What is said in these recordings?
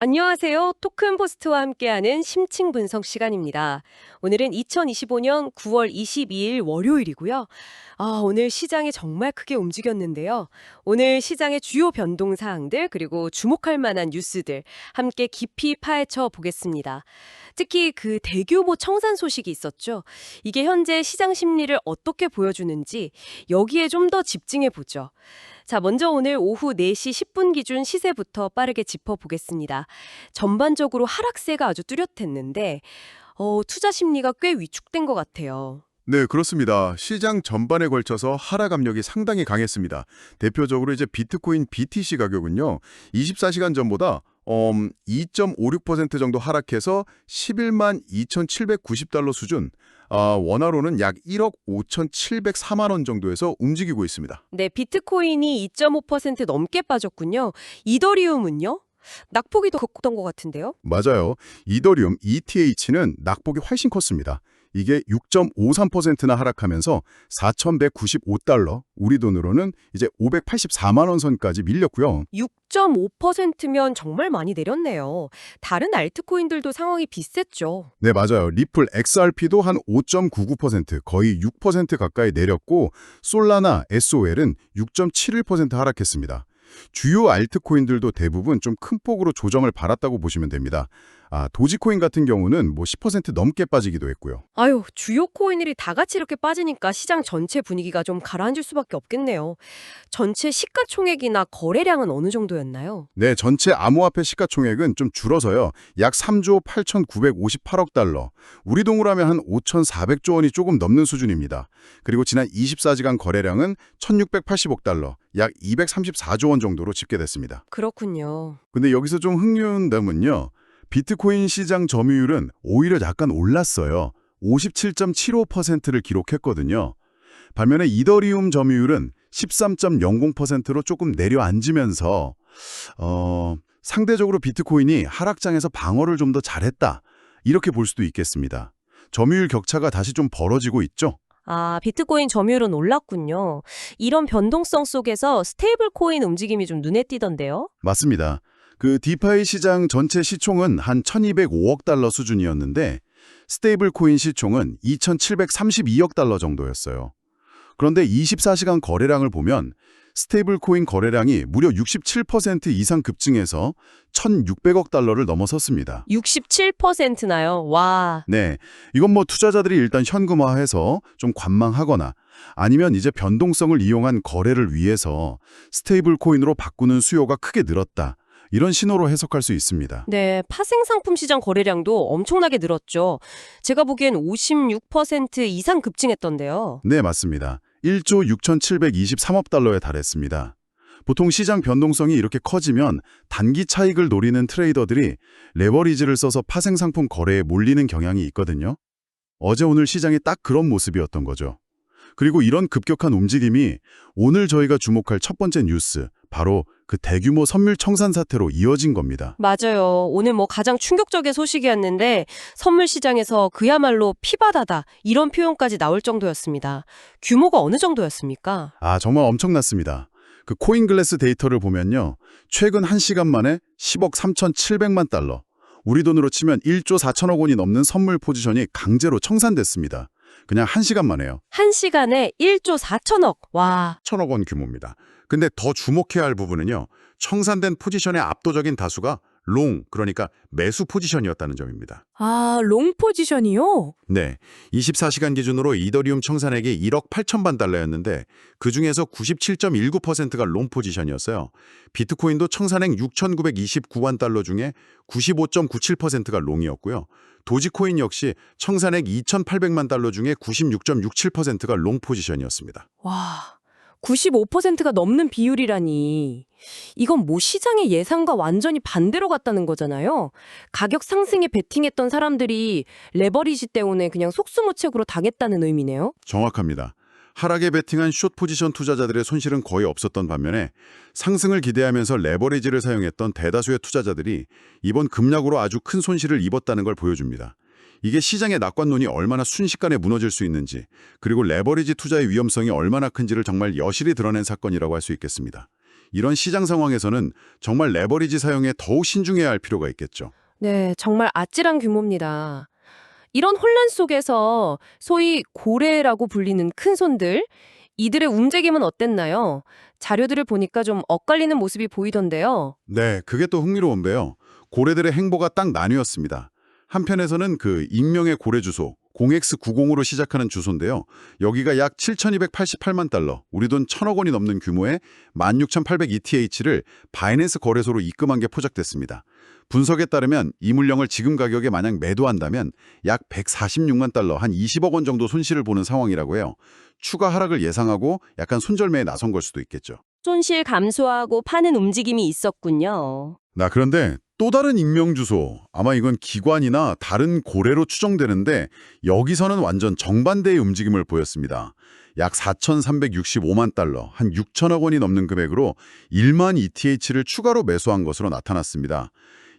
안녕하세요. 토큰포스트와 함께하는 심층 분석 시간입니다. 오늘은 2025년 9월 22일 월요일이고요. 오늘 시장이 정말 크게 움직였는데요. 오늘 시장의 주요 변동 사항들 그리고 주목할 만한 뉴스들 함께 깊이 파헤쳐 보겠습니다. 특히 그 대규모 청산 소식이 있었죠. 이게 현재 시장 심리를 어떻게 보여주는지 여기에 좀 더 집중해 보죠. 자, 먼저 오늘 오후 4시 10분 기준 시세부터 빠르게 짚어보겠습니다. 전반적으로 하락세가 아주 뚜렷했는데 투자 심리가 꽤 위축된 것 같아요. 네, 그렇습니다. 시장 전반에 걸쳐서 하락 압력이 상당히 강했습니다. 대표적으로 이제 비트코인 BTC 가격은요, 24시간 전보다 2.56% 정도 하락해서 11만 2,790달러 수준, 원화로는 약 1억 5,704만 원 정도에서 움직이고 있습니다. 네, 비트코인이 2.5% 넘게 빠졌군요. 이더리움은요? 낙폭이 더 컸던 것 같은데요? 맞아요. 이더리움 ETH는 낙폭이 훨씬 컸습니다. 이게 6.53%나 하락하면서 4,195달러, 우리 돈으로는 이제 584만 원 선까지 밀렸고요. 6.5%면 정말 많이 내렸네요. 다른 알트코인들도 상황이 비슷했죠. 네, 맞아요. 리플 XRP도 한 5.99%, 거의 6% 가까이 내렸고 솔라나 SOL은 6.71% 하락했습니다. 주요 알트코인들도 대부분 좀 큰 폭으로 조정을 받았다고 보시면 됩니다. 도지코인 같은 경우는 뭐 10% 넘게 빠지기도 했고요. 아유, 주요 코인들이 다 같이 이렇게 빠지니까 시장 전체 분위기가 좀 가라앉을 수밖에 없겠네요. 전체 시가총액이나 거래량은 어느 정도였나요? 네, 전체 암호화폐 시가총액은 좀 줄어서요. 약 3조 8,958억 달러. 우리 돈으로 하면 한 5,400조 원이 조금 넘는 수준입니다. 그리고 지난 24시간 거래량은 1,680억 달러, 약 234조 원 정도로 집계됐습니다. 그렇군요. 근데 여기서 좀 흥미로운 점은요. 비트코인 시장 점유율은 오히려 약간 올랐어요. 57.75%를 기록했거든요. 반면에 이더리움 점유율은 13.00%로 조금 내려앉으면서 상대적으로 비트코인이 하락장에서 방어를 좀 더 잘했다. 이렇게 볼 수도 있겠습니다. 점유율 격차가 다시 좀 벌어지고 있죠. 비트코인 점유율은 올랐군요. 이런 변동성 속에서 스테이블 코인 움직임이 좀 눈에 띄던데요? 맞습니다. 그 디파이 시장 전체 시총은 한 1,205억 달러 수준이었는데 스테이블 코인 시총은 2,732억 달러 정도였어요. 그런데 24시간 거래량을 보면 스테이블 코인 거래량이 무려 67% 이상 급증해서 1,600억 달러를 넘어섰습니다. 67%나요? 와. 네, 이건 뭐 투자자들이 일단 현금화해서 좀 관망하거나 아니면 이제 변동성을 이용한 거래를 위해서 스테이블 코인으로 바꾸는 수요가 크게 늘었다. 이런 신호로 해석할 수 있습니다. 네, 파생상품 시장 거래량도 엄청나게 늘었죠. 제가 보기엔 56% 이상 급증했던데요. 네, 맞습니다. 1조 6,723억 달러에 달했습니다. 보통 시장 변동성이 이렇게 커지면 단기 차익을 노리는 트레이더들이 레버리지를 써서 파생상품 거래에 몰리는 경향이 있거든요. 어제 오늘 시장이 딱 그런 모습이었던 거죠. 그리고 이런 급격한 움직임이 오늘 저희가 주목할 첫 번째 뉴스, 바로 그 대규모 선물 청산 사태로 이어진 겁니다. 맞아요. 오늘 가장 충격적인 소식이었는데 선물 시장에서 그야말로 피바다다 이런 표현까지 나올 정도였습니다. 규모가 어느 정도였습니까? 정말 엄청났습니다. 그 코인글래스 데이터를 보면요. 최근 1시간 만에 10억 3,700만 달러, 우리 돈으로 치면 1조 4천억 원이 넘는 선물 포지션이 강제로 청산됐습니다. 그냥 1시간 만에요. 1시간에 1조 4천억. 와. 1천억 원 규모입니다. 근데 더 주목해야 할 부분은요. 청산된 포지션의 압도적인 다수가 롱, 그러니까 매수 포지션이었다는 점입니다. 롱 포지션이요? 네, 24시간 기준으로 이더리움 청산액이 1억 8천만 달러였는데 그중에서 97.19%가 롱 포지션이었어요. 비트코인도 청산액 6,929만 달러 중에 95.97%가 롱이었고요. 도지코인 역시 청산액 2,800만 달러 중에 96.67%가 롱 포지션이었습니다. 와. 95%가 넘는 비율이라니. 이건 시장의 예상과 완전히 반대로 갔다는 거잖아요. 가격 상승에 베팅했던 사람들이 레버리지 때문에 그냥 속수무책으로 당했다는 의미네요. 정확합니다. 하락에 베팅한 숏 포지션 투자자들의 손실은 거의 없었던 반면에 상승을 기대하면서 레버리지를 사용했던 대다수의 투자자들이 이번 급락으로 아주 큰 손실을 입었다는 걸 보여줍니다. 이게 시장의 낙관론이 얼마나 순식간에 무너질 수 있는지, 그리고 레버리지 투자의 위험성이 얼마나 큰지를 정말 여실히 드러낸 사건이라고 할 수 있겠습니다. 이런 시장 상황에서는 정말 레버리지 사용에 더욱 신중해야 할 필요가 있겠죠. 네, 정말 아찔한 규모입니다. 이런 혼란 속에서 소위 고래라고 불리는 큰 손들, 이들의 움직임은 어땠나요? 자료들을 보니까 좀 엇갈리는 모습이 보이던데요. 네, 그게 또 흥미로운데요. 고래들의 행보가 딱 나뉘었습니다. 한편에서는 그 익명의 고래 주소 0x90으로 시작하는 주소인데요. 여기가 약 7,288만 달러, 우리 돈 1,000억 원이 넘는 규모의 16,800 ETH를 바이낸스 거래소로 입금한 게 포착됐습니다. 분석에 따르면 이 물량을 지금 가격에 만약 매도한다면 약 146만 달러, 한 20억 원 정도 손실을 보는 상황이라고 해요. 추가 하락을 예상하고 약간 손절매에 나선 걸 수도 있겠죠. 손실 감소하고 파는 움직임이 있었군요. 그런데 또 다른 익명 주소, 아마 이건 기관이나 다른 고래로 추정되는데 여기서는 완전 정반대의 움직임을 보였습니다. 약 4,365만 달러, 한 6천억 원이 넘는 금액으로 1만 ETH를 추가로 매수한 것으로 나타났습니다.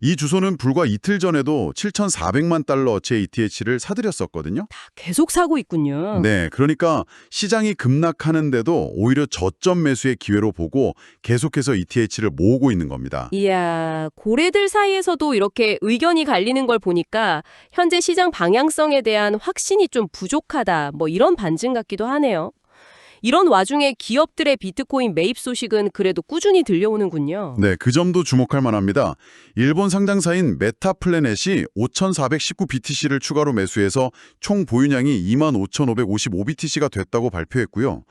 이 주소는 불과 이틀 전에도 7,400만 달러어치의 ETH를 사들였었거든요. 계속 사고 있군요. 네, 그러니까 시장이 급락하는데도 오히려 저점 매수의 기회로 보고 계속해서 ETH를 모으고 있는 겁니다. 이야, 고래들 사이에서도 이렇게 의견이 갈리는 걸 보니까 현재 시장 방향성에 대한 확신이 좀 부족하다, 뭐 이런 반증 같기도 하네요. 이런 와중에 기업들의 비트코인 매입 소식은 그래도 꾸준히 들려오는군요. 네, 그 점도 주목할 만합니다. 일본 상장사인 메타플래넷이 5,419BTC를 추가로 매수해서 총 보유량이 25,555BTC가 됐다고 발표했고요.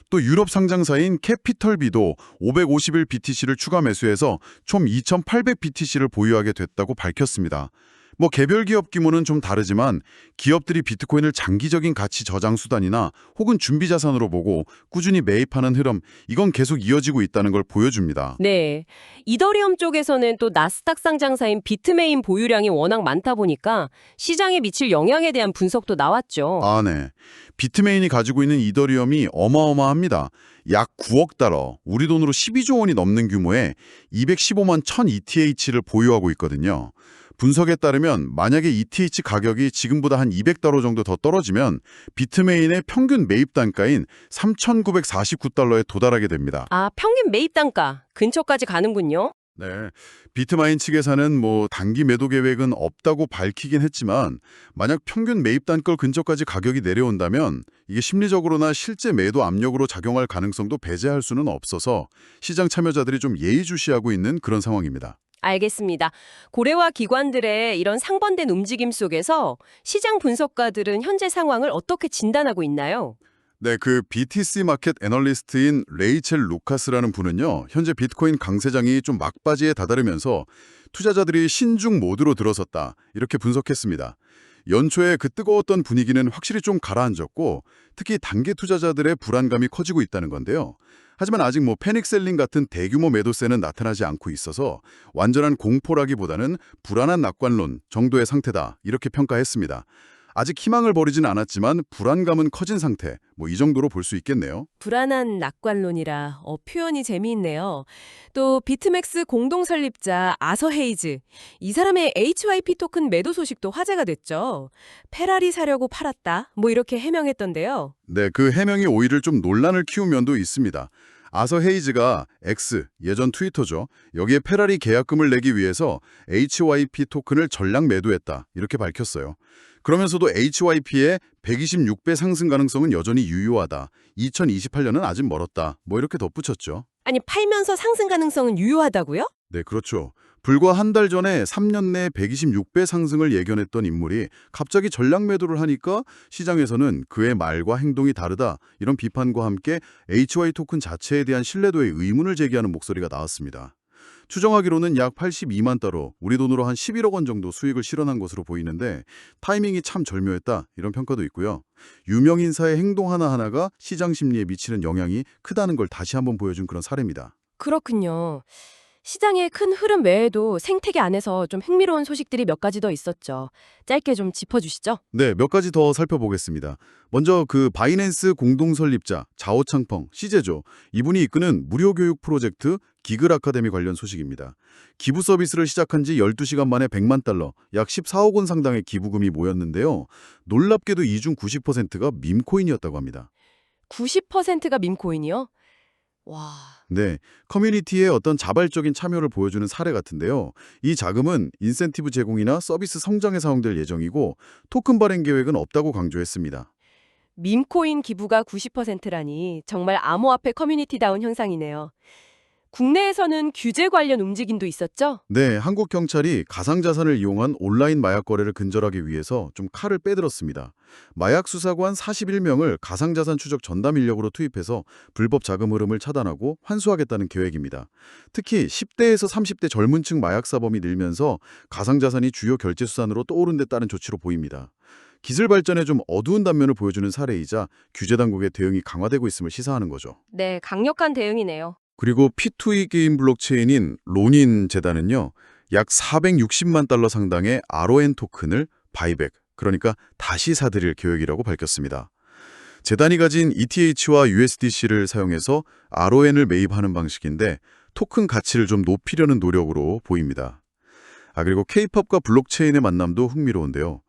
또 유럽 상장사인 캐피털비도 551BTC를 추가 매수해서 총 2,800BTC를 보유하게 됐다고 밝혔습니다. 뭐 개별 기업 규모는 좀 다르지만 기업들이 비트코인을 장기적인 가치 저장 수단이나 혹은 준비 자산으로 보고 꾸준히 매입하는 흐름, 이건 계속 이어지고 있다는 걸 보여줍니다. 네. 이더리움 쪽에서는 또 나스닥 상장사인 비트메인 보유량이 워낙 많다 보니까 시장에 미칠 영향에 대한 분석도 나왔죠. 네. 비트메인이 가지고 있는 이더리움이 어마어마합니다. 약 9억 달러, 우리 돈으로 12조 원이 넘는 규모의 215만 1000 ETH를 보유하고 있거든요. 분석에 따르면 만약에 ETH 가격이 지금보다 한 200달러 정도 더 떨어지면 비트메인의 평균 매입 단가인 3,949달러에 도달하게 됩니다. 평균 매입 단가 근처까지 가는군요. 네, 비트마인 측에서는 단기 매도 계획은 없다고 밝히긴 했지만 만약 평균 매입 단가 근처까지 가격이 내려온다면 이게 심리적으로나 실제 매도 압력으로 작용할 가능성도 배제할 수는 없어서 시장 참여자들이 좀 예의주시하고 있는 그런 상황입니다. 알겠습니다. 고래와 기관들의 이런 상반된 움직임 속에서 시장 분석가들은 현재 상황을 어떻게 진단하고 있나요? 네, 그 BTC 마켓 애널리스트인 레이첼 루카스라는 분은요, 현재 비트코인 강세장이 좀 막바지에 다다르면서 투자자들이 신중 모드로 들어섰다, 이렇게 분석했습니다. 연초에 그 뜨거웠던 분위기는 확실히 좀 가라앉았고, 특히 단기 투자자들의 불안감이 커지고 있다는 건데요. 하지만 아직 패닉셀링 같은 대규모 매도세는 나타나지 않고 있어서 완전한 공포라기보다는 불안한 낙관론 정도의 상태다, 이렇게 평가했습니다. 아직 희망을 버리진 않았지만 불안감은 커진 상태, 이 정도로 볼 수 있겠네요. 불안한 낙관론이라 표현이 재미있네요. 또 비트맥스 공동 설립자 아서 헤이즈, 이 사람의 HYP 토큰 매도 소식도 화제가 됐죠. 페라리 사려고 팔았다, 이렇게 해명했던데요. 네, 그 해명이 오히려 좀 논란을 키운 면도 있습니다. 아서 헤이즈가 X, 예전 트위터죠. 여기에 페라리 계약금을 내기 위해서 HYP 토큰을 전량 매도했다, 이렇게 밝혔어요. 그러면서도 HYP의 126배 상승 가능성은 여전히 유효하다. 2028년은 아직 멀었다. 이렇게 덧붙였죠. 아니, 팔면서 상승 가능성은 유효하다고요? 네, 그렇죠. 불과 한 달 전에 3년 내 126배 상승을 예견했던 인물이 갑자기 전량 매도를 하니까 시장에서는 그의 말과 행동이 다르다, 이런 비판과 함께 HY 토큰 자체에 대한 신뢰도에 의문을 제기하는 목소리가 나왔습니다. 추정하기로는 약 82만 달러, 우리 돈으로 한 11억 원 정도 수익을 실현한 것으로 보이는데 타이밍이 참 절묘했다, 이런 평가도 있고요. 유명 인사의 행동 하나하나가 시장 심리에 미치는 영향이 크다는 걸 다시 한번 보여준 그런 사례입니다. 그렇군요. 시장의 큰 흐름 외에도 생태계 안에서 좀 흥미로운 소식들이 몇 가지 더 있었죠. 짧게 좀 짚어주시죠. 네, 몇 가지 더 살펴보겠습니다. 먼저 그 바이낸스 공동 설립자 자오창펑, CJ죠. 이분이 이끄는 무료 교육 프로젝트 기글 아카데미 관련 소식입니다. 기부 서비스를 시작한 지 12시간 만에 100만 달러, 약 14억 원 상당의 기부금이 모였는데요. 놀랍게도 이 중 90%가 밈코인이었다고 합니다. 90%가 밈코인이요? 와. 네, 커뮤니티의 어떤 자발적인 참여를 보여주는 사례 같은데요. 이 자금은 인센티브 제공이나 서비스 성장에 사용될 예정이고 토큰 발행 계획은 없다고 강조했습니다. 밈코인 기부가 90%라니 정말 암호화폐 커뮤니티다운 현상이네요. 국내에서는 규제 관련 움직임도 있었죠? 네, 한국 경찰이 가상자산을 이용한 온라인 마약 거래를 근절하기 위해서 좀 칼을 빼들었습니다. 마약 수사관 41명을 가상자산 추적 전담 인력으로 투입해서 불법 자금 흐름을 차단하고 환수하겠다는 계획입니다. 특히 10대에서 30대 젊은 층 마약 사범이 늘면서 가상자산이 주요 결제 수단으로 떠오른 데 따른 조치로 보입니다. 기술 발전의 좀 어두운 단면을 보여주는 사례이자 규제 당국의 대응이 강화되고 있음을 시사하는 거죠. 네, 강력한 대응이네요. 그리고 P2E 게임 블록체인인 로닌 재단은요, 약 460만 달러 상당의 RON 토큰을 바이백, 그러니까 다시 사들일 계획이라고 밝혔습니다. 재단이 가진 ETH와 USDC를 사용해서 RON을 매입하는 방식인데 토큰 가치를 좀 높이려는 노력으로 보입니다. 그리고 K-팝과 블록체인의 만남도 흥미로운데요.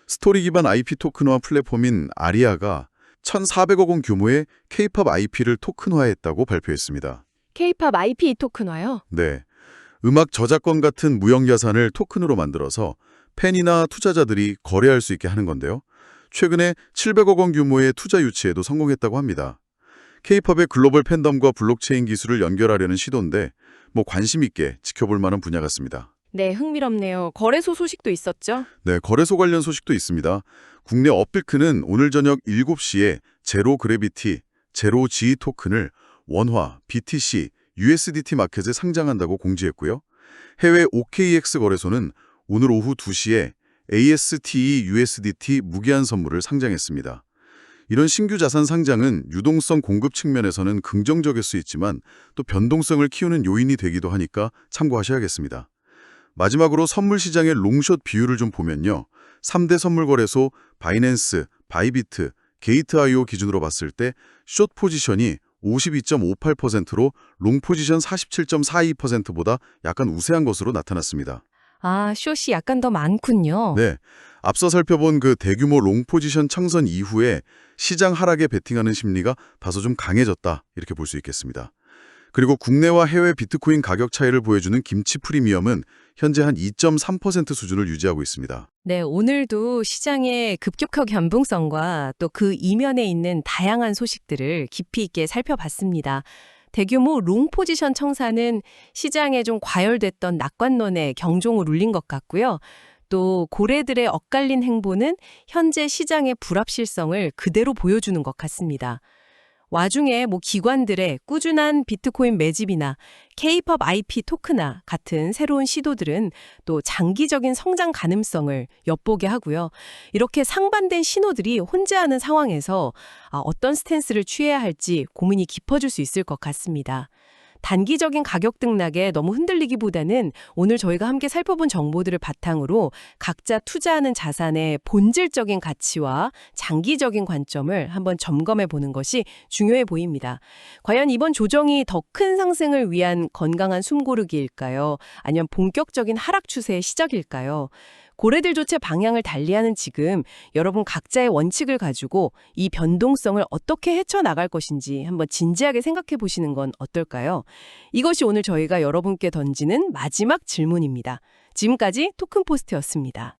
스토리 기반 IP 토큰화 플랫폼인 아리아가 1,400억 원 규모의 K-팝 IP를 토큰화했다고 발표했습니다. K-팝 IP 토큰화요? 네, 음악 저작권 같은 무형 자산을 토큰으로 만들어서 팬이나 투자자들이 거래할 수 있게 하는 건데요. 최근에 700억 원 규모의 투자 유치에도 성공했다고 합니다. K-팝의 글로벌 팬덤과 블록체인 기술을 연결하려는 시도인데 관심 있게 지켜볼 만한 분야 같습니다. 네, 흥미롭네요. 거래소 소식도 있었죠? 네, 거래소 관련 소식도 있습니다. 국내 업빌크는 오늘 저녁 7시에 제로 그래비티, 제로 G 토큰을 원화, BTC, USDT 마켓에 상장한다고 공지했고요. 해외 OKX 거래소는 오늘 오후 2시에 ASTE USDT 무기한 선물을 상장했습니다. 이런 신규 자산 상장은 유동성 공급 측면에서는 긍정적일 수 있지만 또 변동성을 키우는 요인이 되기도 하니까 참고하셔야겠습니다. 마지막으로 선물 시장의 롱숏 비율을 좀 보면요. 3대 선물 거래소 바이낸스, 바이비트, 게이트.io 기준으로 봤을 때 숏 포지션이 52.58%로 롱 포지션 47.42%보다 약간 우세한 것으로 나타났습니다. 아, 숏이 약간 더 많군요. 네, 앞서 살펴본 그 대규모 롱 포지션 창선 이후에 시장 하락에 베팅하는 심리가 다소 좀 강해졌다 이렇게 볼 수 있겠습니다. 그리고 국내와 해외 비트코인 가격 차이를 보여주는 김치 프리미엄은 현재 한 2.3% 수준을 유지하고 있습니다. 네, 오늘도 시장의 급격한 변동성과 또 그 이면에 있는 다양한 소식들을 깊이 있게 살펴봤습니다. 대규모 롱 포지션 청산은 시장에 좀 과열됐던 낙관론에 경종을 울린 것 같고요. 또 고래들의 엇갈린 행보는 현재 시장의 불합실성을 그대로 보여주는 것 같습니다. 와중에 기관들의 꾸준한 비트코인 매집이나 K-팝 IP 토큰화 같은 새로운 시도들은 또 장기적인 성장 가능성을 엿보게 하고요. 이렇게 상반된 신호들이 혼재하는 상황에서 어떤 스탠스를 취해야 할지 고민이 깊어질 수 있을 것 같습니다. 단기적인 가격 등락에 너무 흔들리기보다는 오늘 저희가 함께 살펴본 정보들을 바탕으로 각자 투자하는 자산의 본질적인 가치와 장기적인 관점을 한번 점검해 보는 것이 중요해 보입니다. 과연 이번 조정이 더 큰 상승을 위한 건강한 숨고르기일까요? 아니면 본격적인 하락 추세의 시작일까요? 고래들조차 방향을 달리하는 지금 여러분 각자의 원칙을 가지고 이 변동성을 어떻게 헤쳐나갈 것인지 한번 진지하게 생각해 보시는 건 어떨까요? 이것이 오늘 저희가 여러분께 던지는 마지막 질문입니다. 지금까지 토큰포스트였습니다.